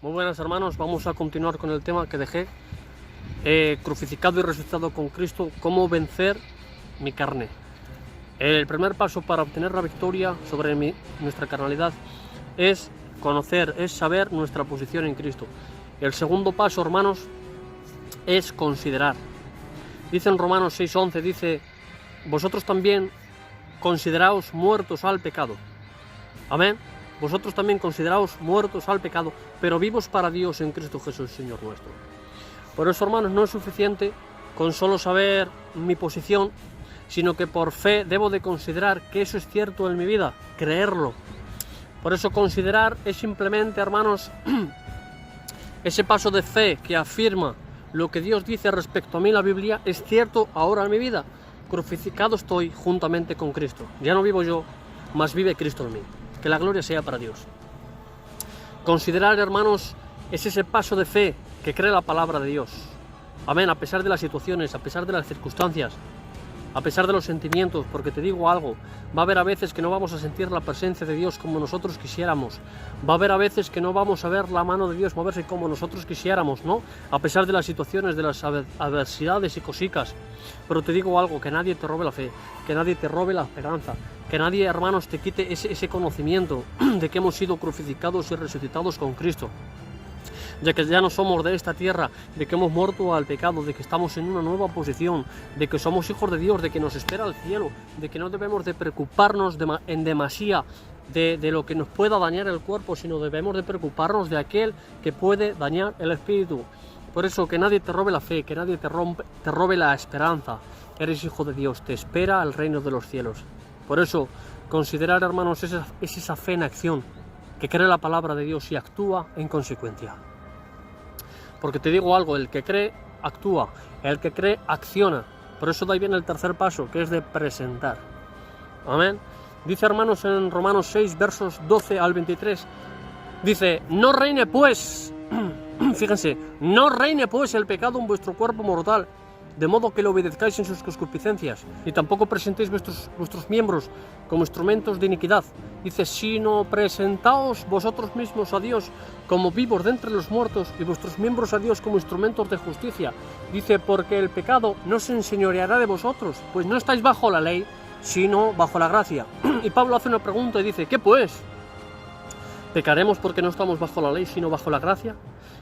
Muy buenas hermanos, vamos a continuar con el tema que dejé, crucificado y resucitado con Cristo, cómo vencer mi carne. El primer paso para obtener la victoria sobre nuestra carnalidad es conocer, es saber nuestra posición en Cristo. El segundo paso, hermanos, es considerar. Dice en Romanos 6:11, dice, vosotros también consideraos muertos al pecado. Amén. Vosotros también consideraos muertos al pecado, pero vivos para Dios en Cristo Jesús, Señor nuestro. Por eso, hermanos, no es suficiente con solo saber mi posición, sino que por fe debo de considerar que eso es cierto en mi vida, creerlo. Por eso considerar es simplemente, hermanos, ese paso de fe que afirma lo que Dios dice respecto a mí en la Biblia es cierto ahora en mi vida. Crucificado estoy juntamente con Cristo. Ya no vivo yo, mas vive Cristo en mí. Que la gloria sea para Dios. Considerar, hermanos, es ese paso de fe que cree la palabra de Dios. Amén, a pesar de las situaciones, a pesar de las circunstancias, a pesar de los sentimientos, porque te digo algo, va a haber a veces que no vamos a sentir la presencia de Dios como nosotros quisiéramos, va a haber a veces que no vamos a ver la mano de Dios moverse como nosotros quisiéramos, ¿no? A pesar de las situaciones, de las adversidades y cosicas, pero te digo algo, que nadie te robe la fe, que nadie te robe la esperanza, que nadie, hermanos, te quite ese conocimiento de que hemos sido crucificados y resucitados con Cristo, de que ya no somos de esta tierra, de que hemos muerto al pecado, de que estamos en una nueva posición, de que somos hijos de Dios, de que nos espera el cielo, de que no debemos de preocuparnos en demasía de lo que nos pueda dañar el cuerpo, sino debemos de preocuparnos de aquel que puede dañar el espíritu. Por eso, que nadie te robe la fe, que nadie te robe la esperanza. Eres hijo de Dios, te espera el reino de los cielos. Por eso, considerar, hermanos, es esa fe en acción, que cree la palabra de Dios y actúa en consecuencia. Porque te digo algo, el que cree, actúa, el que cree, acciona. Por eso de ahí viene el tercer paso, que es de presentar. Amén. Dice, hermanos, en Romanos 6, versos 12 al 23, dice, no reine pues, fíjense, no reine pues el pecado en vuestro cuerpo mortal, de modo que lo obedezcáis en sus concupiscencias, y tampoco presentéis vuestros miembros como instrumentos de iniquidad. Dice, sino presentaos vosotros mismos a Dios como vivos de entre los muertos, y vuestros miembros a Dios como instrumentos de justicia. Dice, porque el pecado no se enseñoreará de vosotros, pues no estáis bajo la ley, sino bajo la gracia. Y Pablo hace una pregunta y dice, ¿qué pues? ¿Pecaremos porque no estamos bajo la ley, sino bajo la gracia?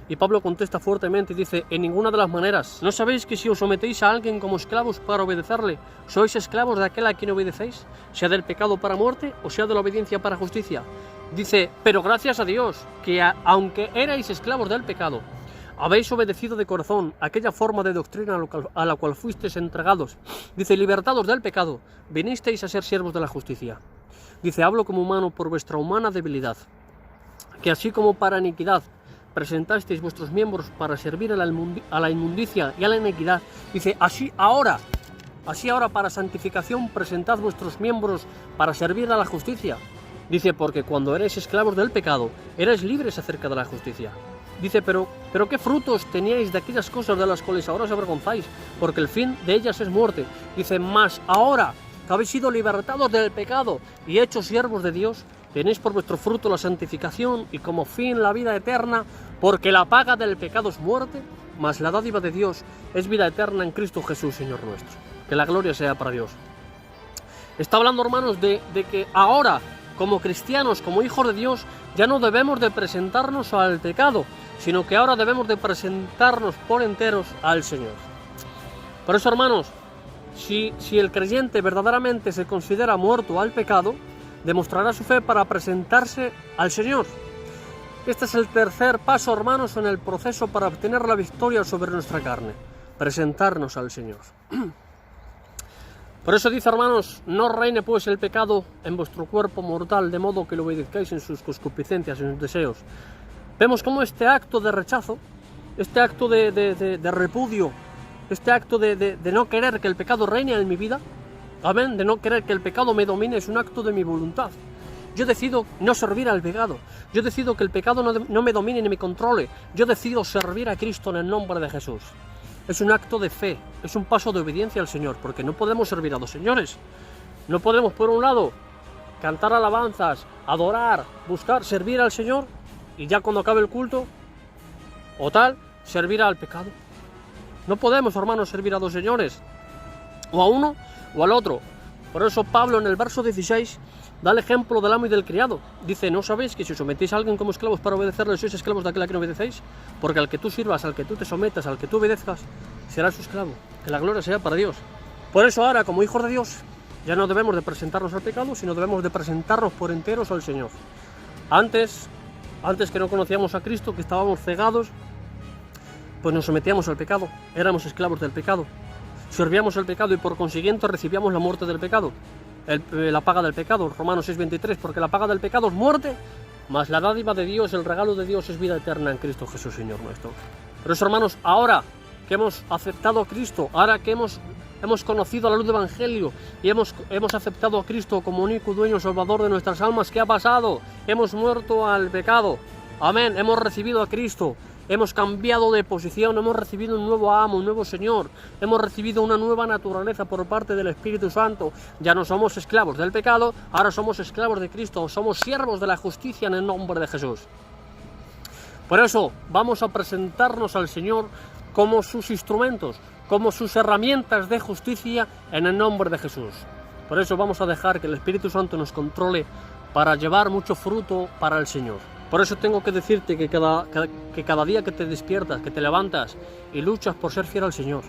Y Pablo contesta fuertemente y dice, en ninguna de las maneras. ¿No sabéis que si os sometéis a alguien como esclavos para obedecerle, sois esclavos de aquel a quien obedecéis, sea del pecado para muerte o sea de la obediencia para justicia? Dice, pero gracias a Dios, que aunque erais esclavos del pecado, habéis obedecido de corazón aquella forma de doctrina a la cual fuisteis entregados. Dice, libertados del pecado, vinisteis a ser siervos de la justicia. Dice, hablo como humano por vuestra humana debilidad, que así como para iniquidad presentasteis vuestros miembros para servir a la inmundicia y a la iniquidad, dice, así ahora para santificación presentad vuestros miembros para servir a la justicia. Dice, porque cuando erais esclavos del pecado, erais libres acerca de la justicia. Dice, pero ¿qué frutos teníais de aquellas cosas de las cuales ahora os avergonzáis? Porque el fin de ellas es muerte. Dice, mas ahora que habéis sido libertados del pecado y hechos siervos de Dios, tenéis por vuestro fruto la santificación y como fin la vida eterna, porque la paga del pecado es muerte, mas la dádiva de Dios es vida eterna en Cristo Jesús, Señor nuestro. Que la gloria sea para Dios. Está hablando, hermanos, de que ahora, como cristianos, como hijos de Dios, ya no debemos de presentarnos al pecado, sino que ahora debemos de presentarnos por enteros al Señor. Por eso, hermanos, si el creyente verdaderamente se considera muerto al pecado, demostrará su fe para presentarse al Señor. Este es el tercer paso, hermanos, en el proceso para obtener la victoria sobre nuestra carne, presentarnos al Señor. Por eso dice, hermanos, no reine pues el pecado en vuestro cuerpo mortal, de modo que lo obedezcáis en sus concupiscencias, en sus deseos. Vemos cómo este acto de rechazo, este acto de repudio, este acto de no querer que el pecado reine en mi vida, amén, de no querer que el pecado me domine, es un acto de mi voluntad. Yo decido no servir al pecado. Yo decido que el pecado no me domine ni me controle. Yo decido servir a Cristo en el nombre de Jesús. Es un acto de fe, es un paso de obediencia al Señor, porque no podemos servir a dos señores. No podemos, por un lado, cantar alabanzas, adorar, buscar, servir al Señor, y ya cuando acabe el culto, o tal, servir al pecado. No podemos, hermanos, servir a dos señores, o a uno o al otro. Por eso Pablo en el verso 16 da el ejemplo del amo y del criado. Dice, ¿no sabéis que si os sometéis a alguien como esclavos para obedecerle, sois esclavos de aquel a quien obedecéis? Porque al que tú sirvas, al que tú te sometas, al que tú obedezcas, será su esclavo. Que la gloria sea para Dios. Por eso ahora, como hijos de Dios, ya no debemos de presentarnos al pecado, sino debemos de presentarnos por enteros al Señor. Antes que no conocíamos a Cristo, que estábamos cegados, pues nos sometíamos al pecado, éramos esclavos del pecado, servíamos el pecado y por consiguiente recibíamos la muerte del pecado, la paga del pecado, Romanos 6:23, porque la paga del pecado es muerte, mas la dádiva de Dios, el regalo de Dios es vida eterna en Cristo Jesús, Señor nuestro. Por eso, hermanos, ahora que hemos aceptado a Cristo, ahora que hemos conocido la luz del Evangelio y hemos aceptado a Cristo como único dueño salvador de nuestras almas, ¿qué ha pasado? Hemos muerto al pecado, amén, hemos recibido a Cristo, hemos cambiado de posición, hemos recibido un nuevo amo, un nuevo Señor, hemos recibido una nueva naturaleza por parte del Espíritu Santo, ya no somos esclavos del pecado, ahora somos esclavos de Cristo, somos siervos de la justicia en el nombre de Jesús. Por eso vamos a presentarnos al Señor como sus instrumentos, como sus herramientas de justicia en el nombre de Jesús. Por eso vamos a dejar que el Espíritu Santo nos controle para llevar mucho fruto para el Señor. Por eso tengo que decirte que cada día que te despiertas, que te levantas y luchas por ser fiel al Señor,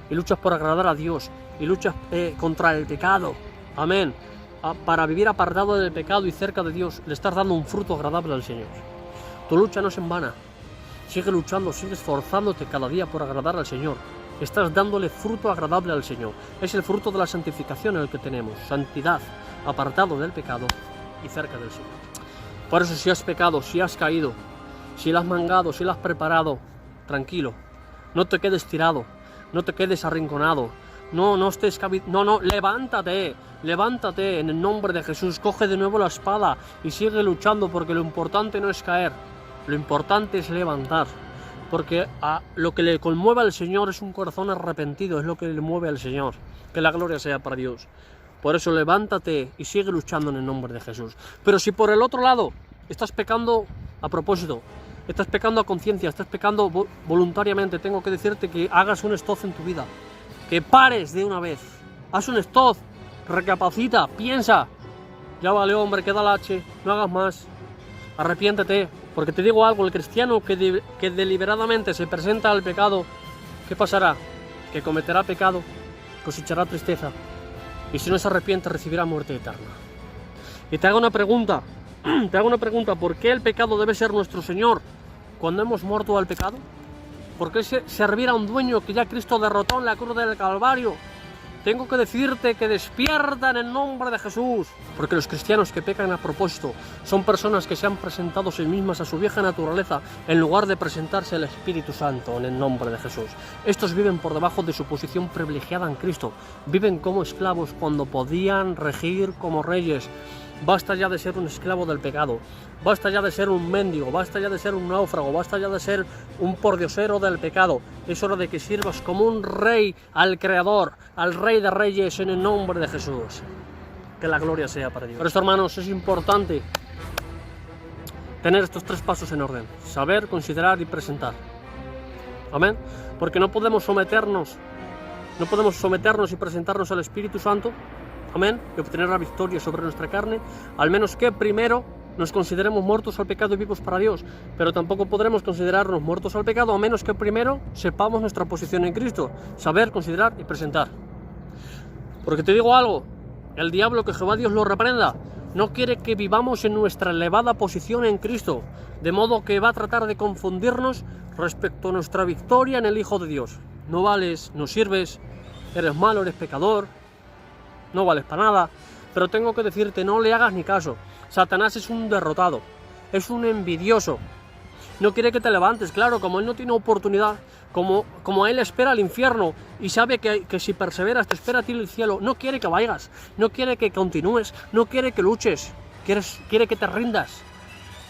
y luchas por agradar a Dios, y luchas contra el pecado, amén, para vivir apartado del pecado y cerca de Dios, le estás dando un fruto agradable al Señor. Tu lucha no es en vana, sigue luchando, sigue esforzándote cada día por agradar al Señor. Estás dándole fruto agradable al Señor. Es el fruto de la santificación en el que tenemos, santidad, apartado del pecado y cerca del Señor. Por eso, si has pecado, si has caído, si la has mangado, si la has preparado, tranquilo, no te quedes tirado, no te quedes arrinconado, no estés levántate en el nombre de Jesús, coge de nuevo la espada y sigue luchando, porque lo importante no es caer, lo importante es levantar, porque lo que le conmueve al Señor es un corazón arrepentido, es lo que le mueve al Señor, que la gloria sea para Dios. Por eso levántate y sigue luchando en el nombre de Jesús. Pero si por el otro lado estás pecando a propósito, estás pecando a conciencia, estás pecando voluntariamente, tengo que decirte que hagas un stop en tu vida, que pares de una vez, haz un stop, recapacita, piensa, ya vale hombre, queda la H, no hagas más, arrepiéntete, porque te digo algo, el cristiano que deliberadamente se presenta al pecado, ¿qué pasará? Que cometerá pecado, cosechará tristeza, y si no se arrepiente recibirá muerte eterna. Y te hago una pregunta, ¿por qué el pecado debe ser nuestro Señor cuando hemos muerto al pecado? ¿Por qué servir a un dueño que ya Cristo derrotó en la cruz del Calvario? Tengo que decirte que despierta en el nombre de Jesús, porque los cristianos que pecan a propósito son personas que se han presentado sí mismas a su vieja naturaleza en lugar de presentarse al Espíritu Santo en el nombre de Jesús. Estos viven por debajo de su posición privilegiada en Cristo, viven como esclavos cuando podían regir como reyes. Basta ya de ser un esclavo del pecado, basta ya de ser un mendigo, basta ya de ser un náufrago, basta ya de ser un pordiosero del pecado. Es hora de que sirvas como un rey al Creador, al Rey de Reyes en el nombre de Jesús. Que la gloria sea para Dios. Por esto, hermanos, es importante tener estos tres pasos en orden: saber, considerar y presentar. Amén. Porque no podemos someternos y presentarnos al Espíritu Santo, amén, y obtener la victoria sobre nuestra carne, al menos que primero nos consideremos muertos al pecado y vivos para Dios. Pero tampoco podremos considerarnos muertos al pecado a menos que primero sepamos nuestra posición en Cristo, saber, considerar y presentar. Porque te digo algo, el diablo, que Jehová Dios lo reprenda, no quiere que vivamos en nuestra elevada posición en Cristo, de modo que va a tratar de confundirnos respecto a nuestra victoria en el Hijo de Dios. No vales, no sirves, eres malo, eres pecador, no vales para nada. Pero tengo que decirte, no le hagas ni caso. Satanás es un derrotado, es un envidioso, no quiere que te levantes. Claro, como él no tiene oportunidad, como él espera al infierno y sabe que si perseveras te espera a ti el cielo, no quiere que vayas, no quiere que continúes, no quiere que luches, quiere que te rindas,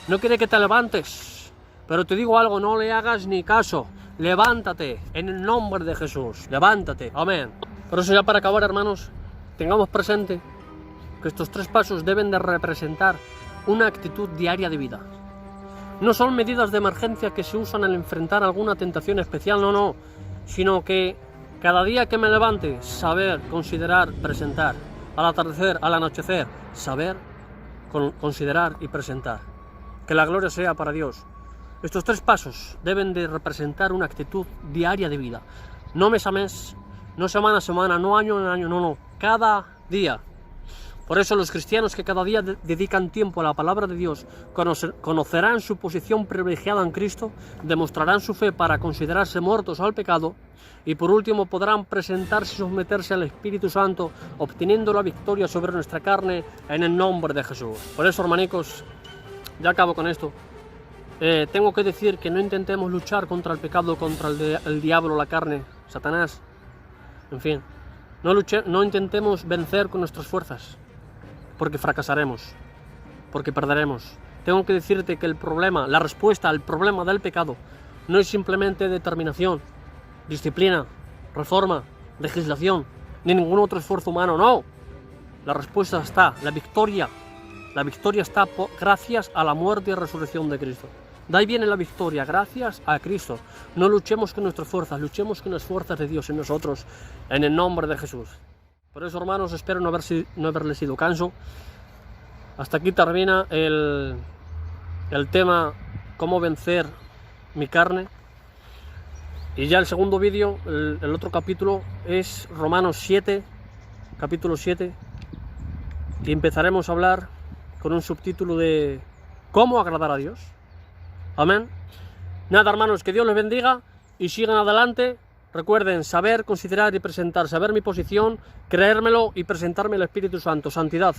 no quiere que te levantes. Pero te digo algo, no le hagas ni caso, levántate en el nombre de Jesús, levántate, amén. Por eso, ya para acabar, hermanos, tengamos presente que estos tres pasos deben de representar una actitud diaria de vida. No son medidas de emergencia que se usan al enfrentar alguna tentación especial, no, sino que cada día que me levante, saber, considerar, presentar. Al atardecer, al anochecer, saber, considerar y presentar. Que la gloria sea para Dios. Estos 3 pasos deben de representar una actitud diaria de vida. No mes a mes, no semana a semana, no año en año, no, cada día. Por eso los cristianos que cada día dedican tiempo a la palabra de Dios conocerán su posición privilegiada en Cristo, demostrarán su fe para considerarse muertos al pecado y por último podrán presentarse y someterse al Espíritu Santo, obteniendo la victoria sobre nuestra carne en el nombre de Jesús. Por eso, hermanicos, ya acabo con esto. Tengo que decir que no intentemos luchar contra el pecado, contra el diablo, la carne, Satanás. En fin, no intentemos vencer con nuestras fuerzas, porque fracasaremos, porque perderemos. Tengo que decirte que el problema, la respuesta al problema del pecado no es simplemente determinación, disciplina, reforma, legislación, ni ningún otro esfuerzo humano, no. La respuesta está, la victoria está gracias a la muerte y resurrección de Cristo. De ahí viene la victoria, gracias a Cristo. No luchemos con nuestras fuerzas, luchemos con las fuerzas de Dios en nosotros, en el nombre de Jesús. Por eso, hermanos, espero no haberles sido canso. Hasta aquí termina el tema cómo vencer mi carne. Y ya el segundo vídeo, el otro capítulo, es Romanos 7, capítulo 7. Y empezaremos a hablar con un subtítulo de ¿cómo agradar a Dios? Amén. Nada, hermanos, que Dios les bendiga y sigan adelante. Recuerden saber, considerar y presentar, saber mi posición, creérmelo y presentarme al Espíritu Santo, santidad,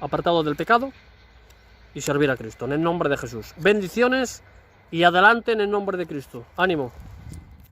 apartado del pecado y servir a Cristo, en el nombre de Jesús. Bendiciones y adelante en el nombre de Cristo. Ánimo.